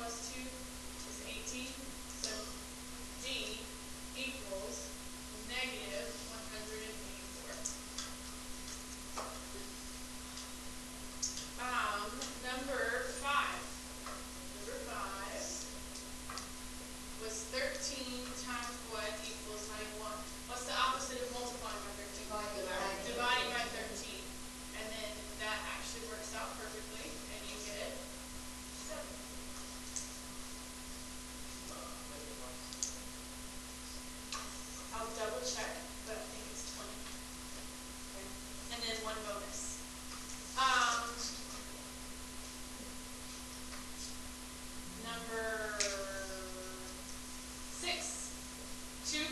plus 2 is 18. So D equals negative 184. Number 5. Number 5 was 13 times what equals 91. What's the opposite of multiplying by 13? Dividing by 13. And then that actually works out perfectly, and you get 7. I'll double check, but I think it's 20. Okay. And then one bonus. Number 6, 2.3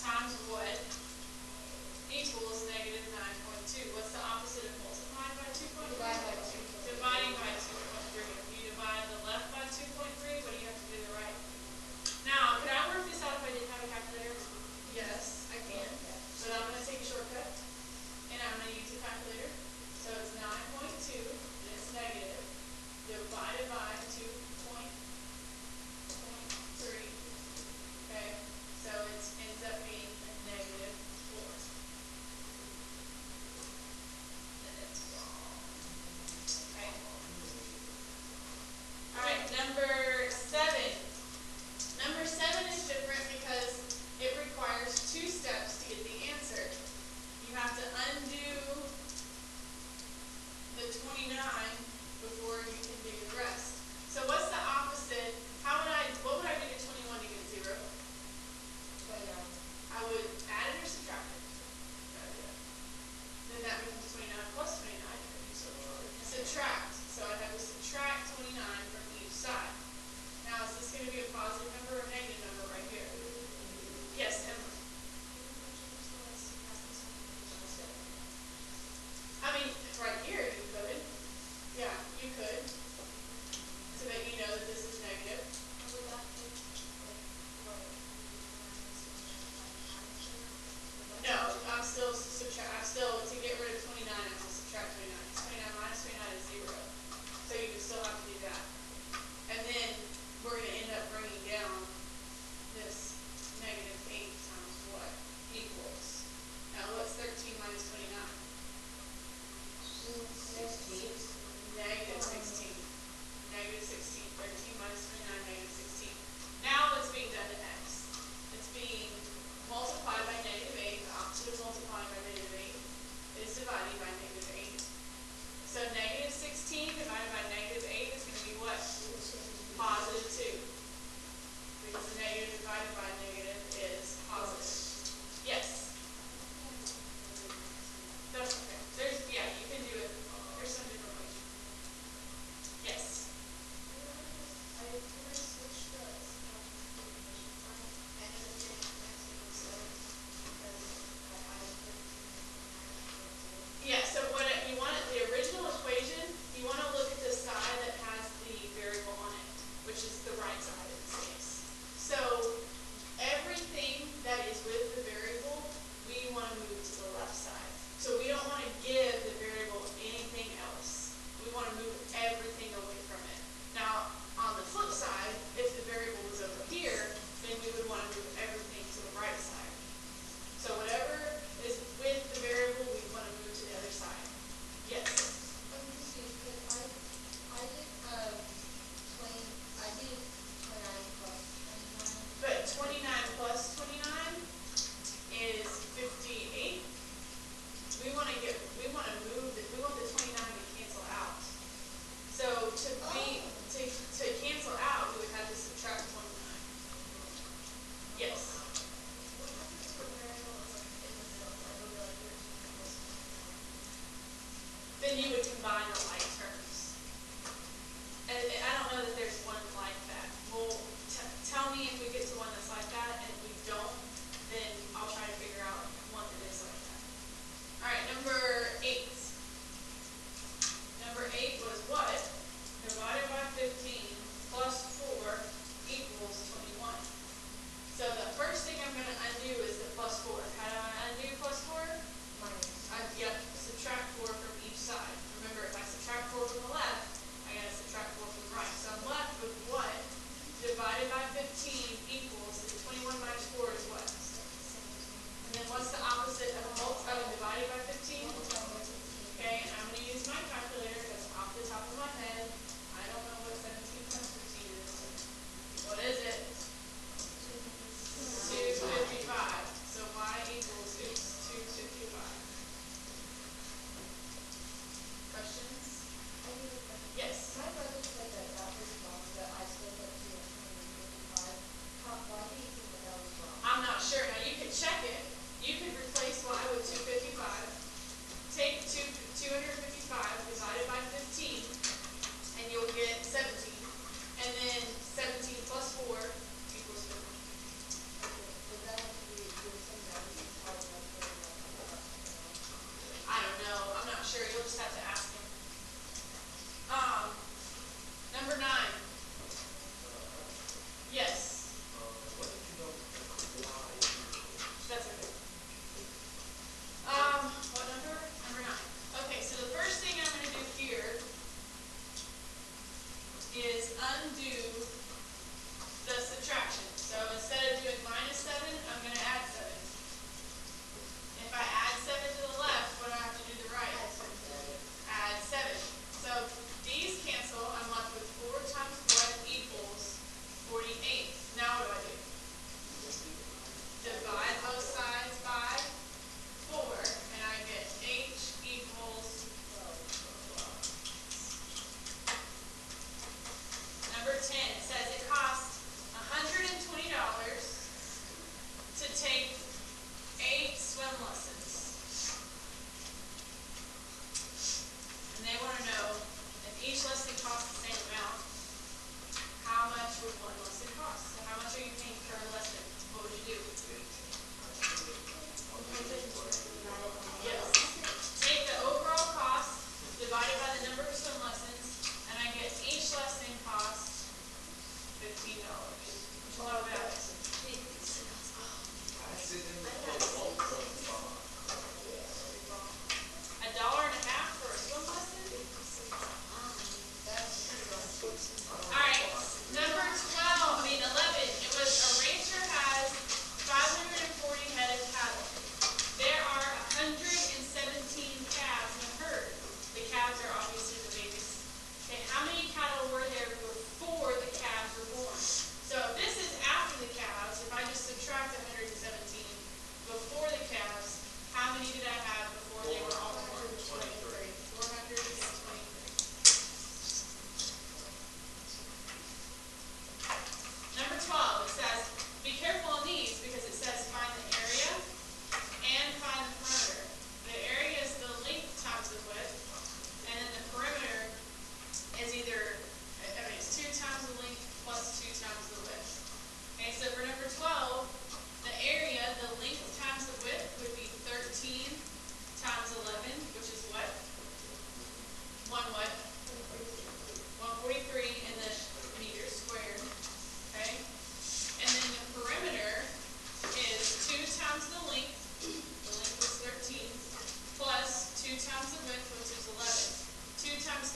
times what equals negative 9.2. What's the opposite of multiplying by 2.3? Dividing by 2.3. If you divide the left by 2.3, what do you have to do to the right? Now, could I work this out if I didn't have a calculator? Yes, I can. But I'm going to take a shortcut, and I'm going to use a calculator. So it's 9.2, and it's negative, divided by 2.3. Okay, so it ends up being negative 4. And it's wrong. Okay. All right, number 7. Number 7 is different because it requires 2 steps to get the answer. You have to undo the 29 before you can do the rest. So what's the opposite? What would I do to 21 to get 0? I would add it or subtract it. Then that becomes 29 plus 29. Subtract. So I'd have to subtract 29 from each side. Now, is this going to be a positive number or a negative number right here? Yes, Emma. I mean, right here you could. Yeah, you could. So that you know that this is negative. No, I'm still to get rid of 29, I have to subtract 29. 29 minus 29 is 0. So you can still have to do that. And then we're going to end up bringing down this negative 8 times what equals. Now what's 13 minus 29? 16. Negative 16. Negative 16. 13 minus 29, negative 16. Now what's being done to x? It's being multiplied by negative 8. The opposite of multiplying by negative 8 is dividing by negative 8. So negative 16 divided by negative 8 is going to be what? Positive 2. Because the negative divided by negative is positive. Yes. That's okay. Yeah, you can do it. There's some different ways. Yes. Yeah, so what you want the original equation, you want to look at the side that has the variable on it, which is the right side in this case. So everything that is with the variable, we want to move to the left side. So we don't want to give the variable anything else. We want to move everything away from it. Now, on the flip side, if the variable was over here, then we would want to move everything to the right side. So whatever is with the variable, we want to move to the other side. Yes? I'm confused because I did 29 plus 29. But 29 plus 29 is 58. We want to move the 29 to cancel out. So to cancel out, we would have to subtract 29. Yes. Then you would combine the like terms. And I don't know that there's one like that. Well, tell me if we get to one that's like that, and if we don't, then I'll try to figure out one that is like that. All right, number 8. Number 8 was what? Divided by 15 plus 4 equals 21. So the first thing I'm going to undo is the plus 4. How do I undo plus 4? Minus. Yep, subtract 4 from each side. Remember, if I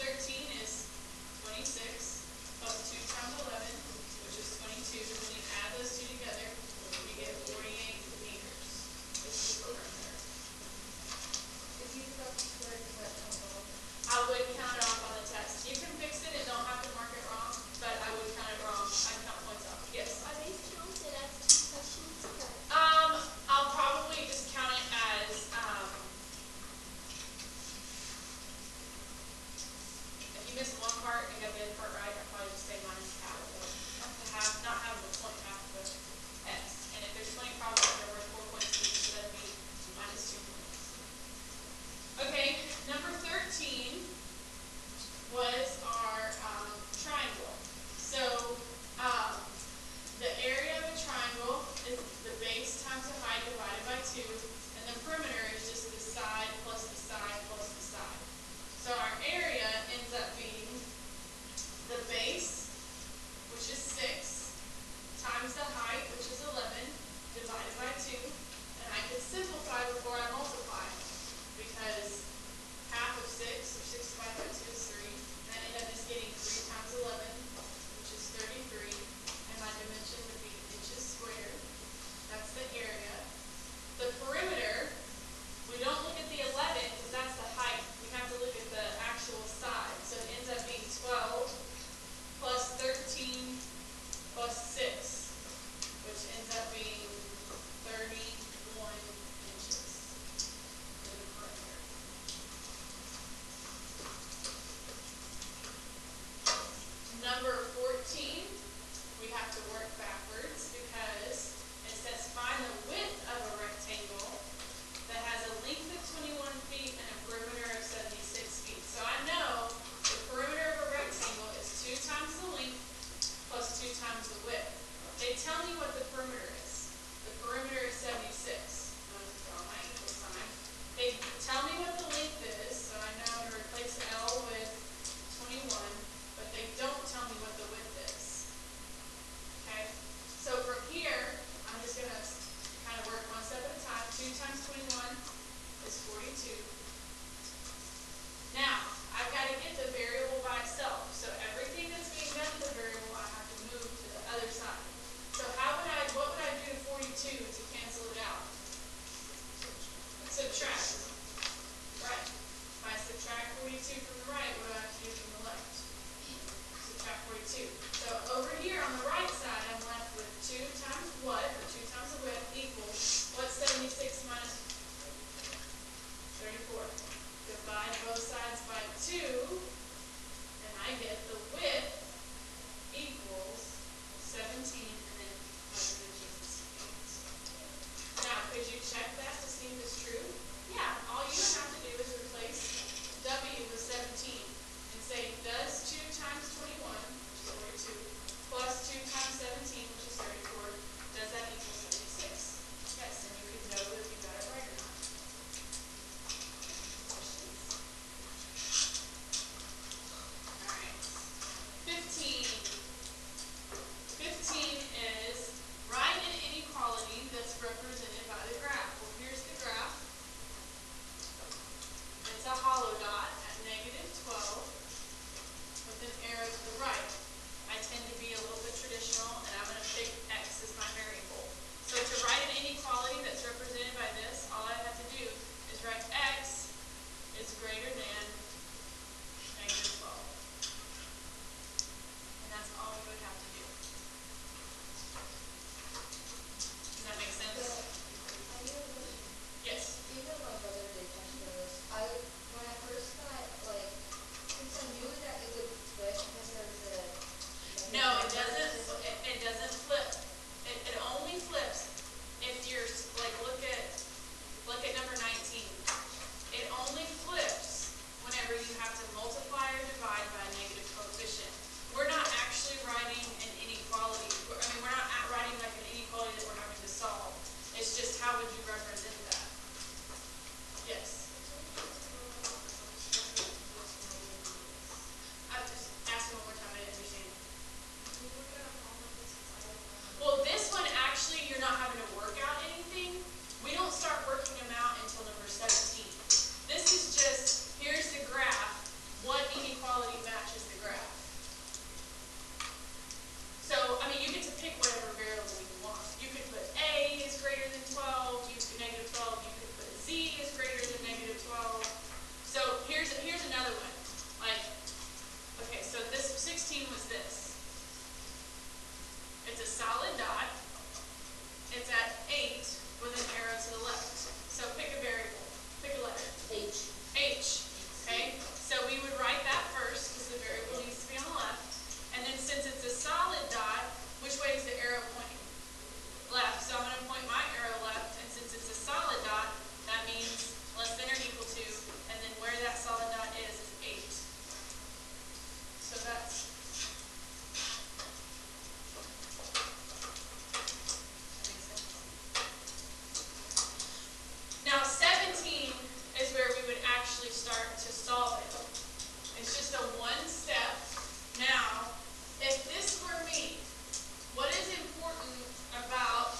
13 is 26 plus 2 times 11, which is 22. And when you add those two together, you get 48 meters. This is the perimeter. If you cut the square, does that come off? I would count it off on the test. You can fix it and don't have to mark it wrong, but I would count it wrong. I'd count points off. Yes? Are these counted as two questions? I'll probably just count it as, if you missed one part and got the other part right, I'd probably just say minus half of it. Not have the point half of the x. And if there's 20 problems, they're worth 4 points each, so that'd be minus 2 points. Okay, number 13 was our triangle. So, the area of a triangle is the base times the height divided by 2, and the perimeter is just the side plus the side plus the side. So our area ends up being the base, which is 6, times the height, which is 11, divided by 2. And I can simplify before I multiply, because half of 6, or 6 divided by 2 is 3. And I end up just getting 3 times 11, which is 33. And my dimension would be inches squared. That's the area. The perimeter, we don't look at the 11 because that's the height. We have to look at the actual side. So it ends up being 12 plus 13 plus 6, which ends up being 31 inches for the perimeter. Number 14, we have to work backwards because it says find the width of a rectangle that has a length of 21 feet and a perimeter of 76 feet. So I know the perimeter of a rectangle is 2 times the length plus 2 times the width. They tell me what the perimeter is. The perimeter is 76. I'm going to draw my equal sign. They tell me what the length is, so I know I'm going to replace L with 21, but they don't tell me what the width is. Okay? So from here, I'm just going to kind of work one step at a time. 2 times 21 is 42. Now, I've got to get the variable by itself. So everything that's being done to the variable, I have to move to the other side. So what would I do to 42 to cancel it out? Subtract. Right. If I subtract 42 from the right, what do I have to do from the left? Subtract 42. So over here on the right side, I'm left with 2 times what, or 2 times the width, equals, what's 76 minus 34? Divide both sides by 2, and I get the width equals 17, and then my dimension is 8. Now, could you check that to see if it's true? Yeah, all you would have to do is replace W with 17 and say, does 2 times 21, which is 42, plus 2 times 17, which is 34, does that equal 76? Yes, and you could know if you got it right or not. Questions? It's just a one step. Now, if this were me, what is important about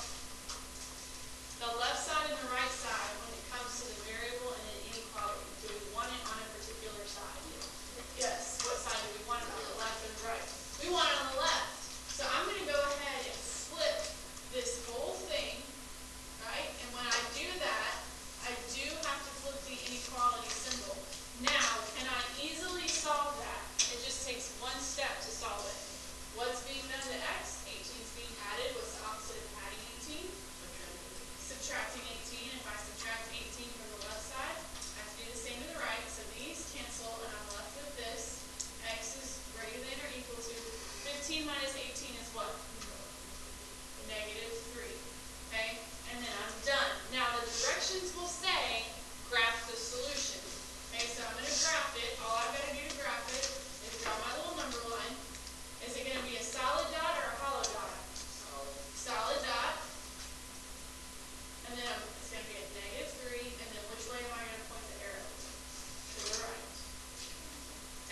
the left side and the right side when it comes to the variable and an inequality? Do we want it on a particular side? Yes. What side do we want it on, the left or the right? We want it on the left. So I'm going to go ahead and flip this whole thing, right? And when I do that, I do have to flip the inequality symbol. Now, can I easily solve that? It just takes one step to solve it. What's being done to x? 18 is being added. What's the opposite of adding 18? Subtracting 18. If I subtract 18 from the left side, I have to do the same to the right. So these cancel, and I'm left with this. X is greater than or equal to 15 minus 18 is what? Negative 3. Okay? And then I'm done. Now the directions will say graph the solution. Okay, so I'm going to graph it. All I've got to do to graph it is draw my little number line. Is it going to be a solid dot or a hollow dot? Solid dot. And then it's going to be a negative 3. And then which way am I going to point the arrow? To the right.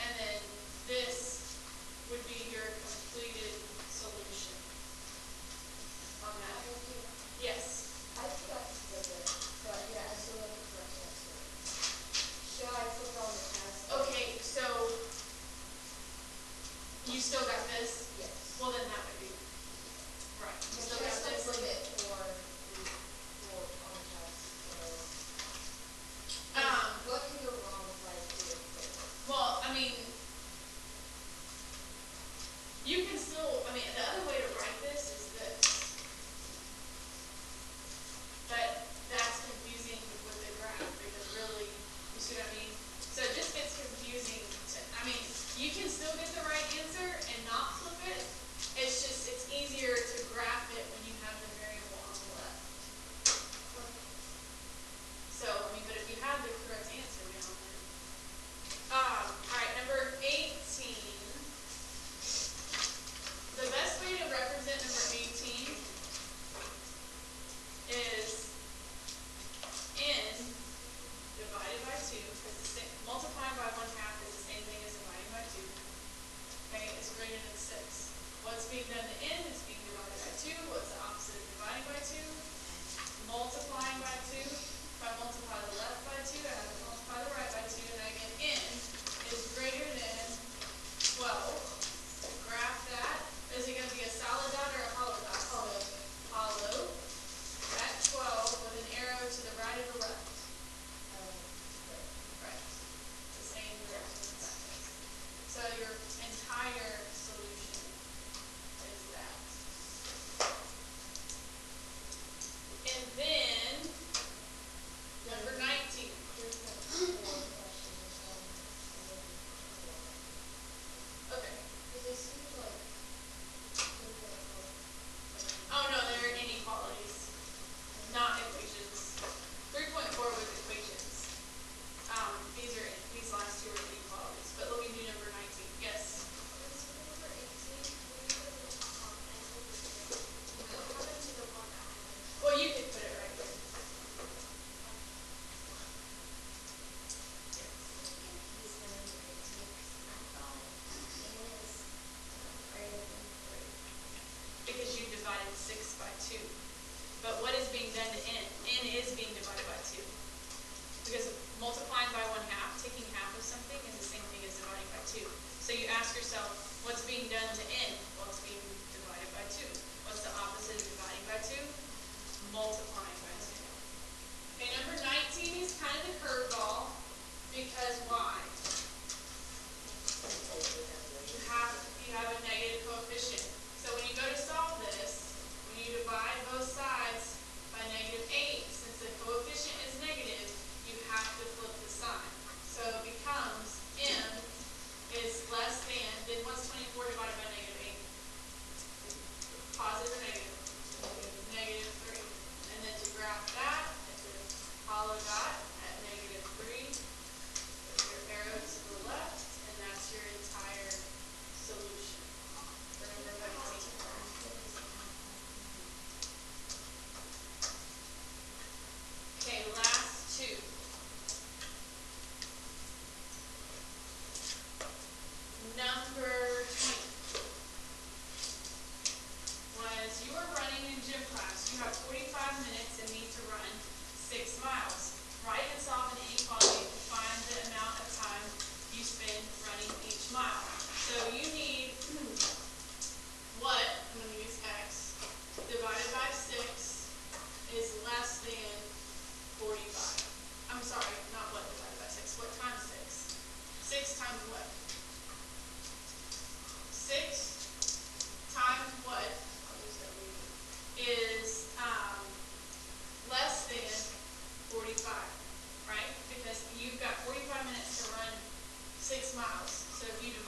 And then this would be your completed solution on that. Yes. I forgot to flip it, but yeah, I still have the correct answer. Should I flip on the test? Okay, so you still got this? Yes. Well, then that would be right. You still got Should I this? flip it for on the test? What can go wrong if I do it quick? Well, I mean, you can still, I mean, the other way to write this is this. But that's confusing with the graph because really, you see what I mean? So it just gets confusing. I mean, you can still get the right answer and not flip it. It's just, it's easier to graph it when you have the variable on the left. So, I mean, but if you have the correct answer down there. All right, number 18. The best way to represent number 18 is n divided by 2, because multiplying by 1/2 is the same thing as dividing by 2. Okay, it's greater than 6. What's being done to n is being divided by 2. What's the opposite of dividing by 2? Multiplying by 2. If I multiply the left by 2, I have to multiply the right by 2, and I get n is greater than 12. Graph that. Is it going to be a solid dot or a hollow dot? Hollow. Hollow. At 12 with an arrow to the right or the left? Right. The same direction as that is. So your entire solution is that. And then, number 19. Okay. Oh no, they're inequalities, not equations. 3.4 was equations. These last two are inequalities. But let me do number 19. Yes. Well, you could put it right here. Because you divided 6 by 2. But what is being done to n? N is being divided by 2. Because multiplying by 1/2, taking half of something, is the same thing as dividing by 2. So you ask yourself, what's being done to n? Well, it's being divided by 2. What's the opposite of dividing by 2? Multiplying by 2. Okay, number 19 is kind of the curveball. Because why? You have a negative coefficient. So when you go to solve this, when you divide both sides by -8, since the coefficient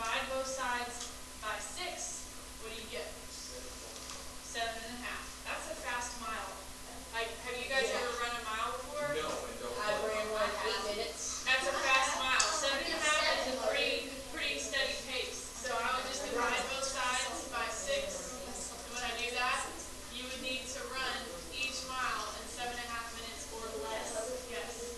divide both sides by 6, what do you get? 7.5. That's a fast mile. Have you guys ever run a mile before? No, I don't. I ran one 8 minutes. That's a fast mile. 7.5 is a pretty steady pace. So I would just divide both sides by 6. And when I do that, you would need to run each mile in 7.5 minutes or less. Yes.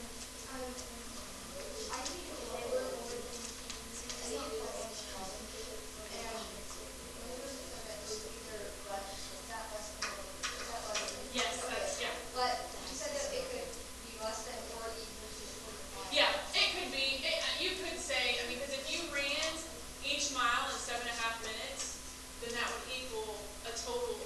Yes, that's, yeah. But you said that it could be less than or equal to 45. Yeah, it could be, you could say, I mean, because if you ran each mile in 7.5 minutes, then that would equal a total